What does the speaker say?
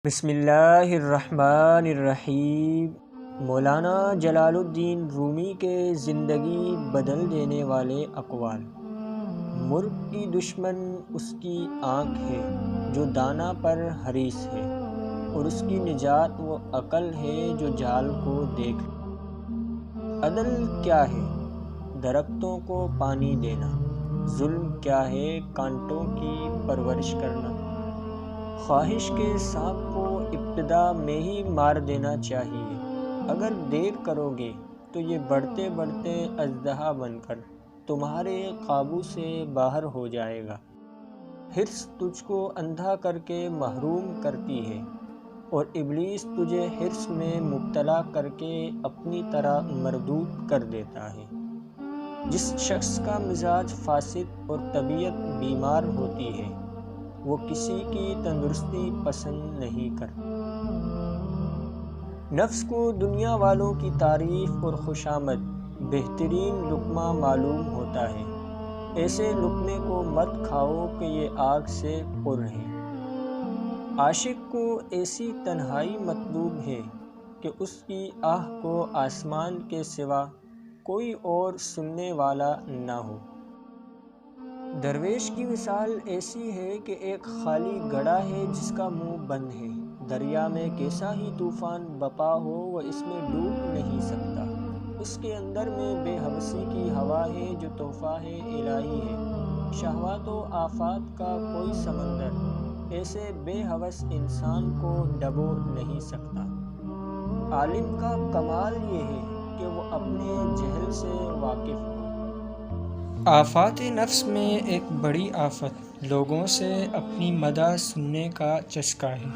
بسم اللہ الرحمن الرحیم۔ مولانا جلال الدین رومی کے زندگی بدل دینے والے اقوال۔ مرغ کی دشمن اس کی آنکھ ہے جو دانہ پر حریص ہے، اور اس کی نجات وہ عقل ہے جو جال کو دیکھ لے۔ عدل کیا ہے؟ درختوں کو پانی دینا۔ ظلم کیا ہے؟ کانٹوں کی پرورش کرنا۔ خواہش کے سانپ کو ابتدا میں ہی مار دینا چاہیے۔ اگر دیر کرو گے تو یہ بڑھتے بڑھتے اژدہا بن کر تمہارے قابو سے باہر ہو جائے گا۔ حرص تجھ کو اندھا کر کے محروم کرتی ہے، اور ابلیس تجھے حرص میں مبتلا کر کے اپنی طرح مردود کر دیتا ہے۔ جس شخص کا مزاج فاسد اور طبیعت بیمار ہوتی ہے، وہ کسی کی تندرستی پسند نہیں کرتا۔ نفس کو دنیا والوں کی تعریف اور خوشامد بہترین لقمہ معلوم ہوتا ہے۔ ایسے لقمے کو مت کھاؤ کہ یہ آگ سے پر ہیں۔ عاشق کو ایسی تنہائی مطلوب ہے کہ اس کی آہ کو آسمان کے سوا کوئی اور سننے والا نہ ہو۔ درویش کی مثال ایسی ہے کہ ایک خالی گڑھا ہے جس کا منہ بند ہے۔ دریا میں کیسا ہی طوفان بپا ہو، وہ اس میں ڈوب نہیں سکتا۔ اس کے اندر میں بے حوثی کی ہوا ہے جو تحفہ الہی ہے۔ شہوات و آفات کا کوئی سمندر ایسے بے حوث انسان کو ڈبو نہیں سکتا۔ عالم کا کمال یہ ہے کہ وہ اپنے جہل سے واقف ہو۔ آفات نفس میں ایک بڑی آفت لوگوں سے اپنی مدح سننے کا چسکا ہے۔